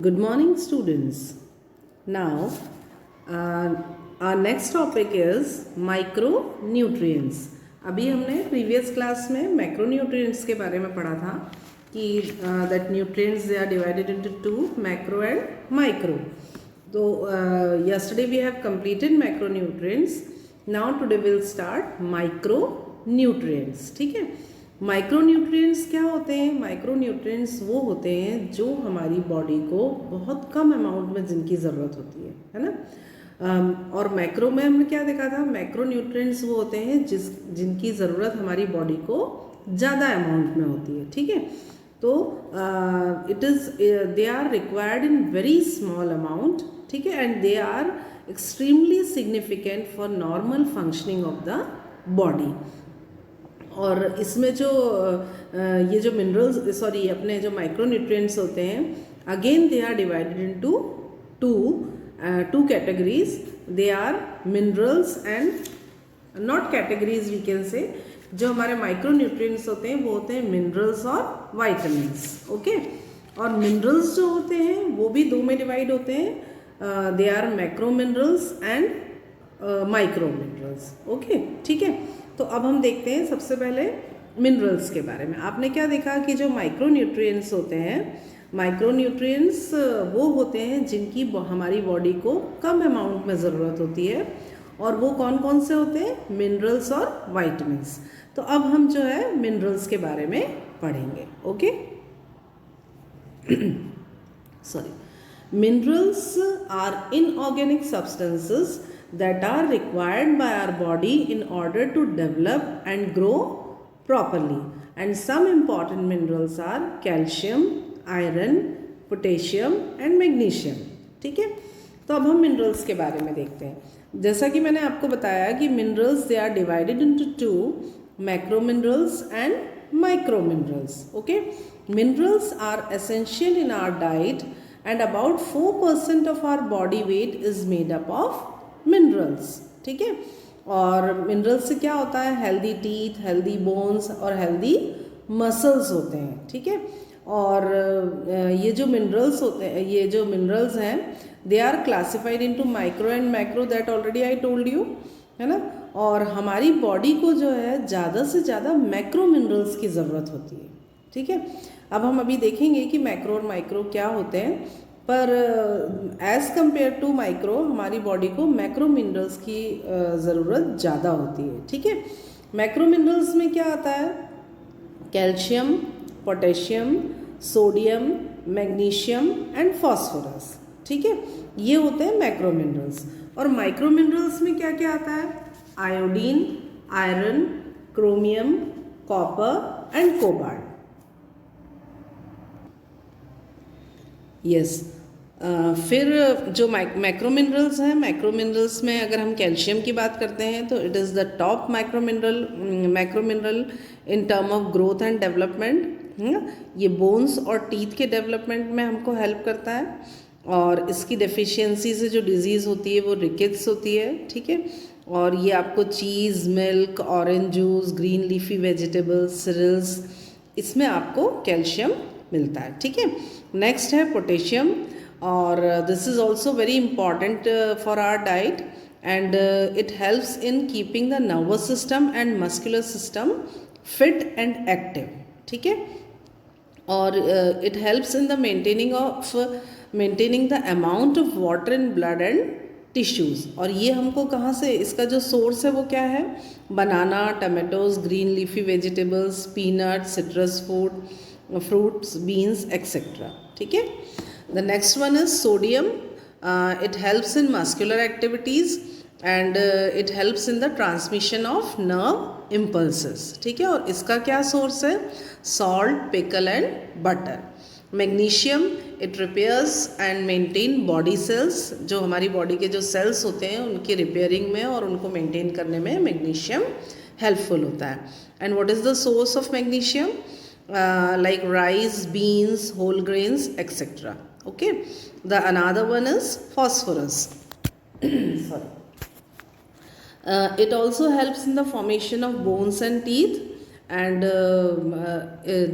Good morning, students. Now, our next topic is micronutrients. अभी हमने previous class में macronutrients के बारे में पढ़ा था कि that nutrients they are divided into two macro and micro. तो yesterday we have completed macronutrients. Now today we'll start micronutrients. ठीक है. माइक्रोन्यूट्रिएंट्स क्या होते हैं? माइक्रोन्यूट्रिएंट्स वो होते हैं जो हमारी बॉडी को बहुत कम अमाउंट में जिनकी ज़रूरत होती है ना. और मैक्रो में हमने क्या देखा था? मैक्रोन्यूट्रिएंट्स वो होते हैं जिनकी ज़रूरत हमारी बॉडी को ज़्यादा अमाउंट में होती है. ठीक है. तो it is they are required in very small amount. ठीक है. And they are extremely significant for normal functioning of the body. और इसमें जो ये जो मिनरल्स अपने जो माइक्रोन्यूट्रिएंट्स होते हैं, again they are divided into two categories. They are minerals and not categories we can say. जो हमारे माइक्रोन्यूट्रिएंट्स होते हैं वो होते हैं मिनरल्स और वाइटामिन्स. ओके. और मिनरल्स जो होते हैं वो भी दो में डिवाइड होते हैं. They are macro minerals and micro minerals. Okay. ठीक है. तो अब हम देखते हैं सबसे पहले मिनरल्स के बारे में. आपने क्या देखा कि जो माइक्रोन्यूट्रिएंट्स होते हैं, माइक्रोन्यूट्रिएंट्स वो होते हैं जिनकी हमारी बॉडी को कम अमाउंट में ज़रूरत होती है. और वो कौन कौन से होते हैं? मिनरल्स और वाइटामिन्स. तो अब हम जो है मिनरल्स के बारे में पढ़ेंगे. Okay. Sorry. Minerals are inorganic substances that are required by our body in order to develop and grow properly. And some important minerals are calcium, iron, potassium and magnesium. ठीक है. तो अब हम मिनरल्स के बारे में देखते हैं. जैसा कि मैंने आपको बताया कि minerals they are divided into two, macro minerals and micro minerals. Okay. Minerals are essential in our diet and about 4% of our body weight is made up of minerals. ठीक है. और मिनरल्स से क्या होता है? हेल्दी टीथ, हेल्दी बोन्स और healthy muscles होते हैं. ठीक है. और ये जो मिनरल्स होते हैं, ये जो मिनरल्स हैं, they are classified into micro and macro. That already I told you, है ना. और हमारी बॉडी को जो है ज़्यादा से ज़्यादा मैक्रो मिनरल्स की ज़रूरत होती है. ठीक है. अब हम अभी देखेंगे कि मैक्रो और माइक्रो क्या होते हैं. पर एज़ कम्पेयर टू माइक्रो हमारी बॉडी को मैक्रो मिनरल्स की ज़रूरत ज़्यादा होती है. ठीक है. मैक्रो मिनरल्स में क्या आता है? Calcium, potassium, sodium, magnesium and phosphorus. ठीक है. ये होते हैं मैक्रो मिनरल्स. और माइक्रो मिनरल्स में क्या क्या आता है? Iodine, iron, chromium, copper and cobalt. Yes. फिर जो मैक्रो मिनरल्स हैं, मैक्रो मिनरल्स में अगर हम कैल्शियम की बात करते हैं तो it is the top macro mineral in term of growth and development. ये बोन्स और टीथ के डेवलपमेंट में हमको हेल्प करता है. और इसकी डेफिशिएंसी से जो डिजीज़ होती है वो रिकेट्स होती है. ठीक है. और ये आपको cheese, milk, orange juice, green leafy vegetables, cereals, इसमें आपको कैल्शियम मिलता है. ठीक है. नेक्स्ट है पोटेशियम. और this is also very important for our diet and it helps in keeping the nervous system and muscular system fit and active. ठीक है. और it helps in the maintaining the amount of water in blood and tissues. और ये हमको कहाँ से, इसका जो सोर्स है वो क्या है? Banana, tomatoes, green leafy vegetables, peanut, citrus fruits, beans, etc. ठीक है. The next one is sodium. It helps in muscular activities and it helps in the transmission of nerve impulses. ठीक है. और इसका क्या सोर्स है? Salt, pickle and butter. Magnesium, it repairs and maintain body cells. जो हमारी body के जो सेल्स होते हैं उनकी रिपेयरिंग में और उनको मेंटेन करने में मैग्नीशियम हेल्पफुल होता है. And what is the source of magnesium? Like rice, beans, whole grains, etc. Okay. The another one is phosphorus. Sorry. It also helps in the formation of bones and teeth. And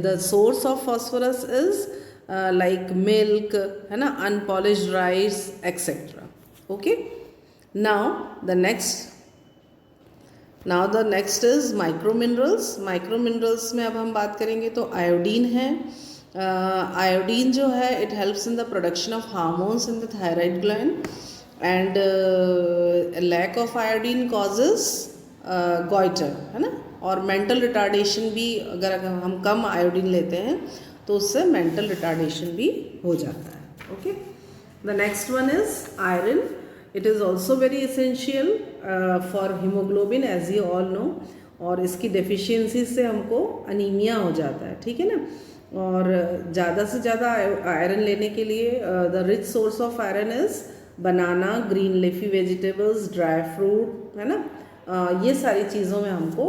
the source of phosphorus is like milk, है ना, unpolished rice, etc. Okay. Now the next is micro minerals. Micro minerals में अब हम बात करेंगे तो iodine है. Iodine जो है it helps in the production of hormones in the thyroid gland and lack of iodine causes goitre, है ना, और मेंटल रिटार्डेशन भी. अगर हम कम आयोडीन लेते हैं तो उससे मेंटल रिटार्डेशन भी हो जाता है. Okay. The next one is iron. It is also very essential for haemoglobin as you all know. और इसकी डेफिशिएंसी से हमको अनीमिया हो जाता है, ठीक है ना. और ज़्यादा से ज़्यादा आयरन लेने के लिए the rich source of iron is banana, green leafy vegetables, dry fruit, है ना. ये सारी चीज़ों में हमको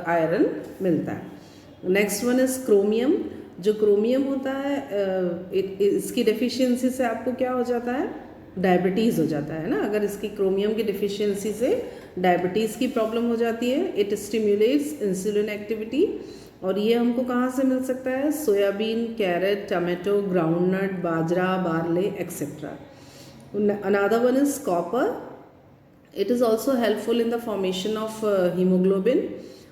आयरन मिलता है. Next one is chromium. जो क्रोमियम होता है इसकी डेफिशिएंसी से आपको क्या हो जाता है, डायबिटीज़ हो जाता है ना. अगर इसकी क्रोमियम की डिफिशियंसी से डायबिटीज़ की प्रॉब्लम हो जाती है. It stimulates insulin activity. और ये हमको कहाँ से मिल सकता है, सोयाबीन, कैरेट, टमाटो, ग्राउंडनट, बाजरा, barley, etcetera. Another one is copper. It is also helpful in the formation of haemoglobin.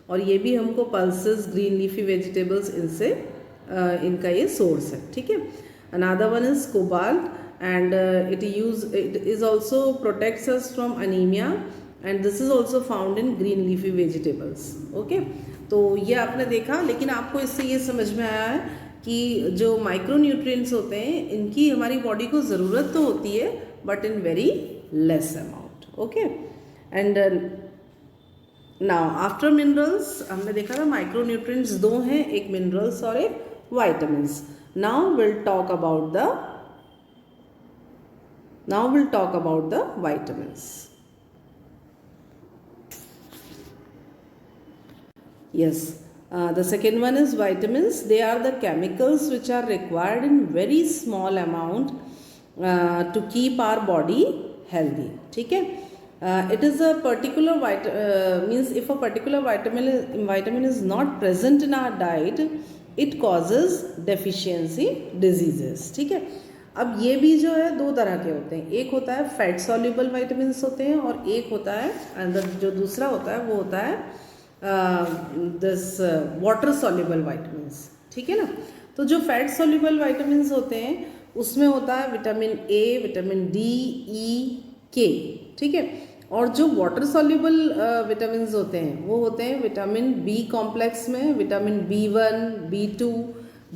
और ये भी हमको पल्सेस, ग्रीन लीफी वेजिटेबल्स, इनसे इनका ये सोर्स है, ठीक है. Another one is cobalt and it is also protects us from anemia and this is also found in green leafy vegetables. Okay. तो ये आपने देखा, लेकिन आपको इससे ये समझ में आया है कि जो माइक्रो न्यूट्रिएंट्स होते हैं इनकी हमारी बॉडी को ज़रूरत तो होती है but in very less amount. Okay. And now after minerals हमने देखा था माइक्रो न्यूट्रिएंट्स दो हैं, एक मिनरल्स और एक vitamins. Now will talk about the vitamins. Yes, the second one is vitamins. They are the chemicals which are required in very small amount to keep our body healthy. ठीक है. It is a particular means if a particular vitamin is not present in our diet, it causes deficiency diseases. ठीक है. अब ये भी जो है दो तरह के होते हैं. एक होता है फैट सॉल्युबल वाइटामिन्स होते हैं और एक होता है अंदर जो दूसरा होता है वो होता है दिस वाटर सॉल्युबल वाइटामिन्स. ठीक है ना. तो जो फैट सॉल्युबल वाइटामिन्स होते हैं उसमें होता है विटामिन ए, विटामिन डी, ई, के. ठीक है. और जो वाटर सॉल्युबल विटामिन्स होते हैं वो होते हैं विटामिन बी कॉम्प्लेक्स में vitamin B1, B2,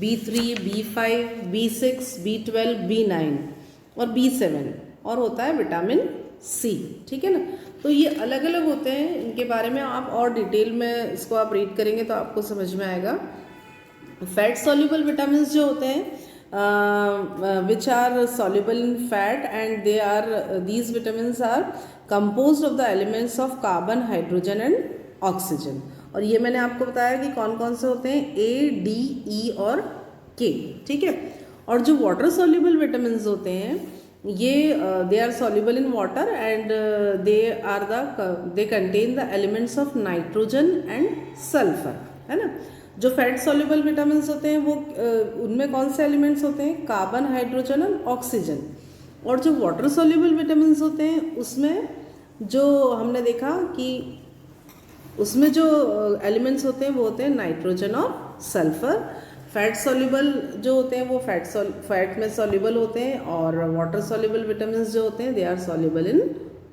B3, B5, B6, B12, B9 और B7 और होता है विटामिन सी. ठीक है ना. तो ये अलग अलग होते हैं. इनके बारे में आप और डिटेल में इसको आप रीड करेंगे तो आपको समझ में आएगा. फैट सॉल्युबल विटामिन्स जो होते हैं which are soluble in fat and these vitamins are composed of the elements of carbon, hydrogen and oxygen. और ये मैंने आपको बताया कि कौन कौन से होते हैं, ए, डी, ई और के. ठीक है. और जो वाटर सॉल्युबल विटामिन्स होते हैं ये they are soluble in water and they contain the elements of nitrogen and sulphur. है ना. जो फैट सॉल्युबल विटामिन्स होते हैं वो उनमें कौन से एलिमेंट्स होते हैं, कार्बन, हाइड्रोजन और ऑक्सीजन. और जो वाटर सॉल्युबल विटामिन्स होते हैं उसमें जो हमने देखा कि उसमें जो एलिमेंट्स होते हैं वो होते हैं नाइट्रोजन और सल्फर. फैट सॉल्युबल जो होते हैं वो फैट में सॉल्युबल होते हैं और वाटर सॉल्युबल विटामिन्स जो होते हैं they are soluble in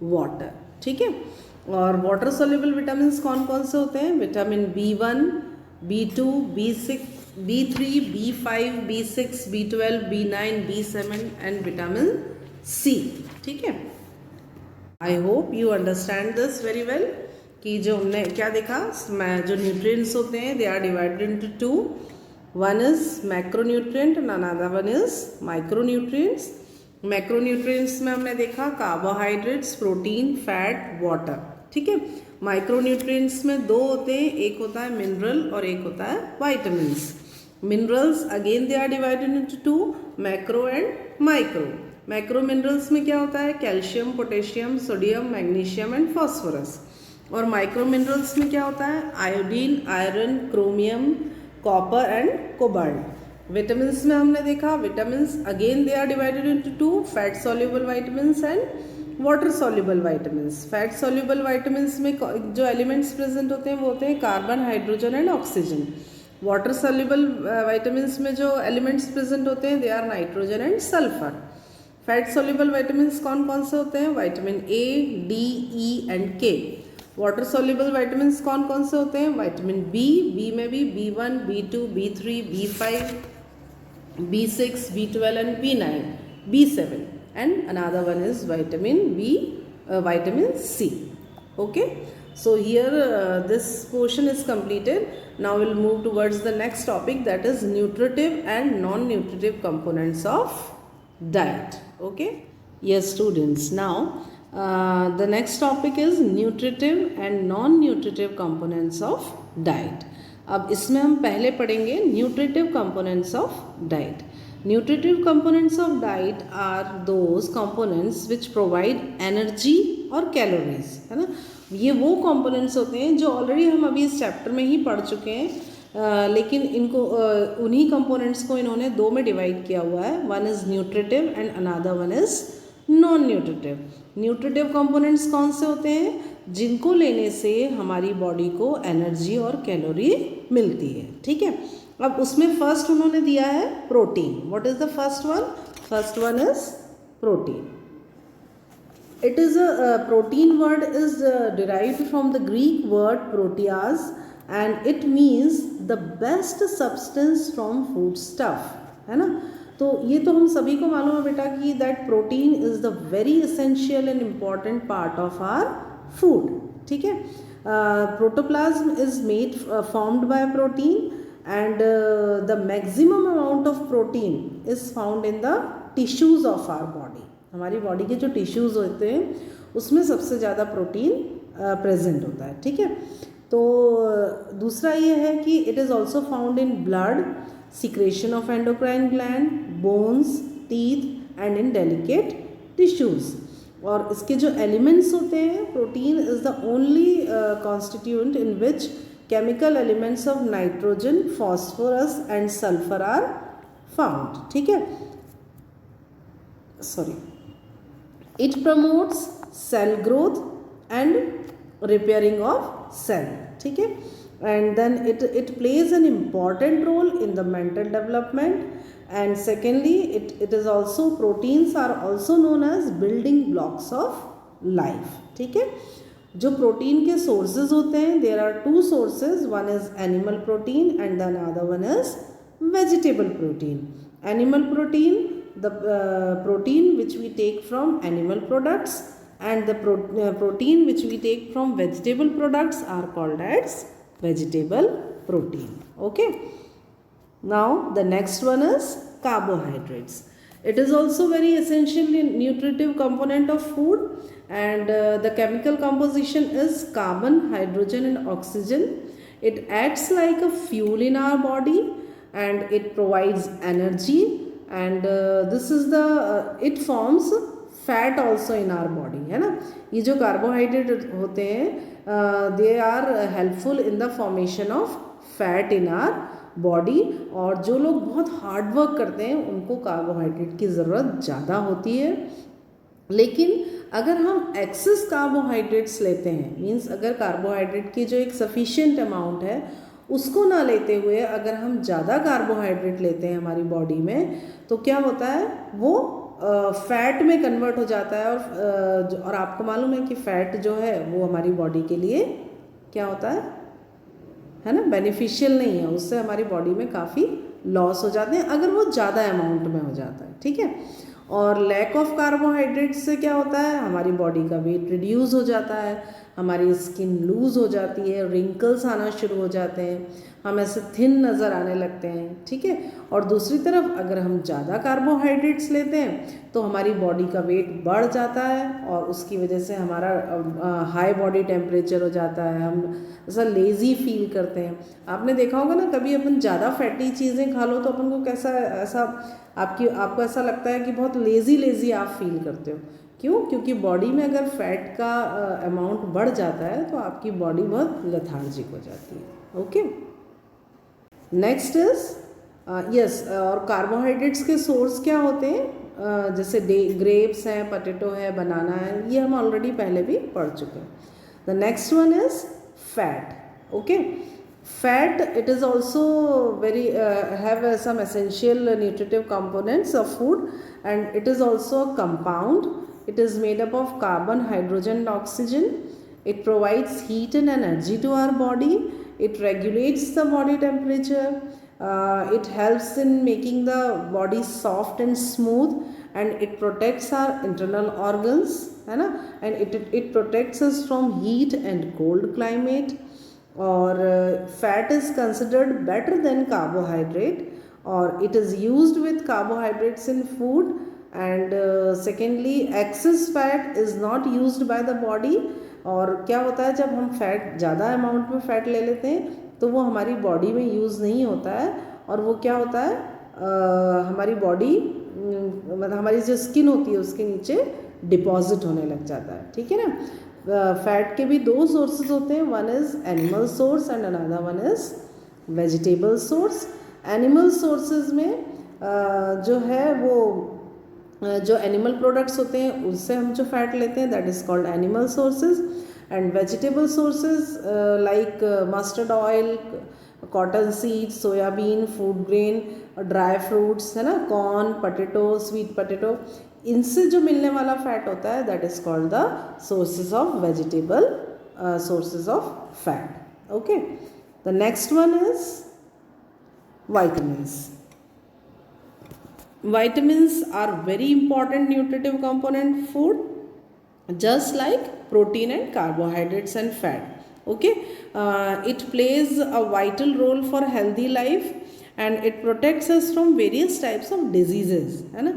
water. ठीक है. और वाटर सॉल्युबल विटामिन्स कौन कौन से होते हैं, vitamin B1, B2, B6, B3, B5, B6, B12, B9, B7 and vitamin C. ठीक है. I hope you understand this very well कि जो हमने क्या देखा, जो न्यूट्रिएंट्स होते हैं they are divided into two. One is macronutrient and another one is micronutrients. Macronutrients में हमने देखा कार्बोहाइड्रेट्स, प्रोटीन, फैट, वाटर. ठीक है. माइक्रोन्यूट्रिएंट्स में दो होते हैं, एक होता है मिनरल और एक होता है vitamins. Minerals again they are divided into two, macro and micro. Macro minerals में क्या होता है, calcium, potassium, sodium, magnesium and phosphorus. और माइक्रो मिनरल्स में क्या होता है, iodine, iron, chromium, copper and cobalt. Vitamins में हमने देखा vitamins again they are divided into two, fat soluble vitamins and water soluble vitamins. Fat soluble vitamins में जो एलिमेंट्स प्रेजेंट होते हैं वो होते हैं carbon, hydrogen and oxygen. Water soluble vitamins में जो एलिमेंट्स प्रेजेंट होते हैं they are nitrogen and sulphur. Fat soluble vitamins कौन कौन से होते हैं? Vitamin A, D, E and K. Water soluble vitamins कौन कौन से होते हैं? विटामिन बी, बी में भी B1, B2, B3, B5, B6, B12 and B9, B7 and another one is vitamin B, vitamin C. Okay, so here this portion is completed. Now we'll move towards the next topic, that is nutritive and non-nutritive components of diet. Okay, yes students, now the next topic is nutritive and non-nutritive components of diet. अब इसमें हम पहले पढ़ेंगे nutritive components of diet. Nutritive components of diet are those components which provide energy और calories, है ना। ये वो कंपोनेंट्स होते हैं जो ऑलरेडी हम अभी इस चैप्टर में ही पढ़ चुके हैं, लेकिन इनको उन्हीं कंपोनेंट्स को इन्होंने दो में डिवाइड किया हुआ है। One is nutritive and another one is non nutritive. Nutritive components कौन से होते हैं? जिनको लेने से हमारी बॉडी को एनर्जी और कैलोरी मिलती है, ठीक है। अब उसमें फर्स्ट उन्होंने दिया है protein. What is the first one? First one is protein. It is protein word is derived from the Greek word Proteas and it means the best substance from food stuff, है ना। तो ये तो हम सभी को मालूम है बेटा कि that protein is the very essential and important part of our food, ठीक है। Protoplasm is made formed by protein and the maximum amount of protein is found in the tissues of our body. हमारी body के जो tissues होते हैं उसमें सबसे ज़्यादा प्रोटीन प्रेजेंट होता है, ठीक है। तो दूसरा ये है कि it is also found in blood, secretion of endocrine gland, bones, teeth and in delicate tissues। और इसके जो एलिमेंट्स होते हैं, protein is the only constituent in which chemical elements of nitrogen, phosphorus and sulphur are found, ठीक है। Sorry, it promotes cell growth and repairing of cell, ठीक है। And then it plays an important role in the mental development, and secondly it is also, proteins are also known as building blocks of life, ठीक है। जो protein के sources होते हैं, there are two sources, one is animal protein and the another one is vegetable protein। Animal protein, the protein which we take from animal products, and the protein which we take from vegetable products are called as vegetable protein। Okay, now the next one is carbohydrates। It is also very essential nutritive component of food, and the chemical composition is carbon, hydrogen and oxygen। It acts like a fuel in our body and it provides energy, and this is the it forms fat also in our body, है ना। ये जो carbohydrate होते हैं they are helpful in the formation of fat in our body, और जो लोग बहुत हार्ड वर्क करते हैं उनको कार्बोहाइड्रेट की ज़रूरत ज़्यादा होती है। लेकिन अगर हम एक्सेस कार्बोहाइड्रेट्स लेते हैं, मीन्स अगर कार्बोहाइड्रेट की जो एक सफिशिएंट अमाउंट है उसको ना लेते हुए अगर हम ज़्यादा कार्बोहाइड्रेट लेते हैं हमारी बॉडी में, तो क्या होता है, वो फैट में कन्वर्ट हो जाता है। और आपको मालूम है कि फैट जो है वो हमारी बॉडी के लिए क्या होता है ना, बेनिफिशियल नहीं है। उससे हमारी बॉडी में काफ़ी लॉस हो जाते हैं अगर वो ज़्यादा अमाउंट में हो जाता है, ठीक है। और लैक ऑफ कार्बोहाइड्रेट्स से क्या होता है, हमारी बॉडी का वेट रिड्यूस हो जाता है, हमारी स्किन लूज़ हो जाती है, रिंकल्स आना शुरू हो जाते हैं, हम ऐसे थिन नज़र आने लगते हैं, ठीक है। और दूसरी तरफ अगर हम ज़्यादा कार्बोहाइड्रेट्स लेते हैं तो हमारी बॉडी का वेट बढ़ जाता है और उसकी वजह से हमारा हाई बॉडी टेम्परेचर हो जाता है, हम ऐसा लेज़ी फील करते हैं। आपने देखा होगा ना, कभी अपन ज़्यादा फैटी चीज़ें खा लो तो अपन को कैसा ऐसा आपको ऐसा लगता है कि बहुत लेज़ी आप फील करते हो। क्यों? क्योंकि बॉडी में अगर फैट का अमाउंट बढ़ जाता है तो आपकी बॉडी बहुत लेथार्जिक हो जाती है। ओके, नेक्स्ट इज यस, और कार्बोहाइड्रेट्स के सोर्स क्या होते हैं? जैसे ग्रेप्स हैं, पोटैटो है, बनाना है, ये हम ऑलरेडी पहले भी पढ़ चुके हैं. The next one is fat. Okay, fat, it is also very have some essential nutritive components of food, and it is also a compound. It is made up of carbon, hydrogen and oxygen. It provides heat and energy to our body. It regulates the body temperature. It helps in making the body soft and smooth, and it protects our internal organs, है ना, and it protects us from heat and cold climate. और fat is considered better than carbohydrate, और it is used with carbohydrates in food. And secondly, excess fat is not used by the body. और क्या होता है, जब हम fat ज़्यादा amount में फ़ैट ले लेते हैं तो वो हमारी बॉडी में यूज़ नहीं होता है, और वो क्या होता है, हमारी बॉडी मतलब हमारी जो स्किन होती है उसके नीचे डिपॉजिट होने लग जाता है. ठीक है ना. फैट के भी दो सोर्सेज होते हैं, one is animal source and another one is vegetable source. Animal sources में जो है वो जो एनिमल प्रोडक्ट्स होते हैं उससे हम जो फैट लेते हैं that is called animal sources. And vegetable sources like mustard oil, cotton seed, soybean, food grain, dry fruits, है ना, कॉर्न, पोटैटो, स्वीट पोटैटो, इनसे जो मिलने वाला फैट होता है that is called the sources of vegetable sources of fat. Okay, the next one is vitamins. Vitamins are very important nutritive component food, just like protein and carbohydrates and fat. Okay, it plays a vital role for healthy life, and it protects us from various types of diseases, है ना,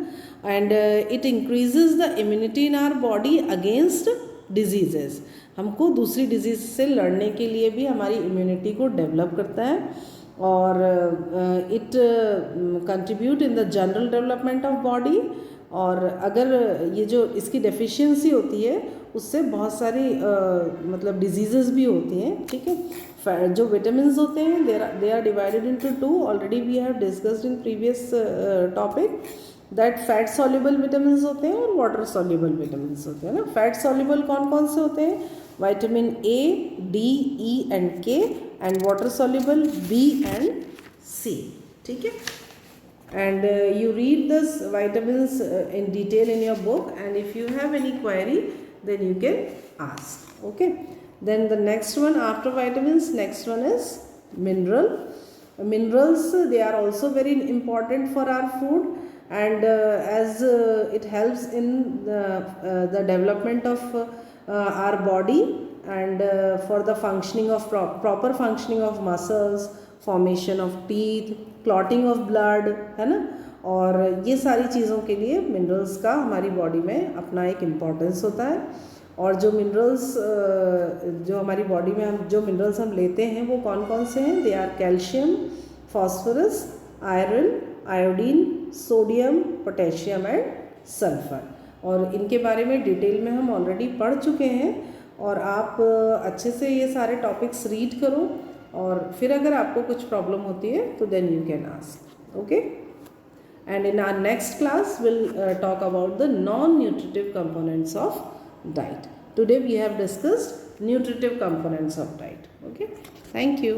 and it increases the immunity in our body against diseases. हमको दूसरी disease से लड़ने के लिए भी हमारी इम्यूनिटी को डेवलप करता है, और it contribute in the general development of body. और अगर ये जो इसकी डेफिशिएंसी होती है उससे बहुत सारी मतलब डिजीज़ेस भी होती हैं. ठीक है. जो विटामिन्स होते हैं they are divided into two. Already we have discussed in previous topic that fat soluble vitamins होते हैं और वाटर सॉल्युबल विटामिन्स होते हैं ना. फैट सॉल्युबल कौन कौन से होते हैं? Vitamin A, D, E and K, and water soluble B and C. ठीक है. And you read this vitamins in detail in your book, and if you have any query then you can ask. Okay, then the next one after vitamins, next one is minerals. They are also very important for our food, and as it helps in the development of our body, and for the functioning of proper functioning of muscles, formation of teeth, clotting of blood, है ना. और ये सारी चीज़ों के लिए minerals का हमारी बॉडी में अपना एक इम्पॉर्टेंस होता है. और जो मिनरल्स जो हमारी बॉडी में हम जो मिनरल्स हम लेते हैं वो कौन कौन से हैं? They are calcium, phosphorus, iron, iodine, sodium, potassium and sulphur. और इनके बारे में डिटेल में हम ऑलरेडी पढ़ चुके हैं, और आप अच्छे से ये सारे टॉपिक्स रीड करो, और फिर अगर आपको कुछ प्रॉब्लम होती है तो then you can ask. Okay, and in our next class will talk about the non nutritive components of diet. Today we have discussed nutritive components of diet. Okay, thank you.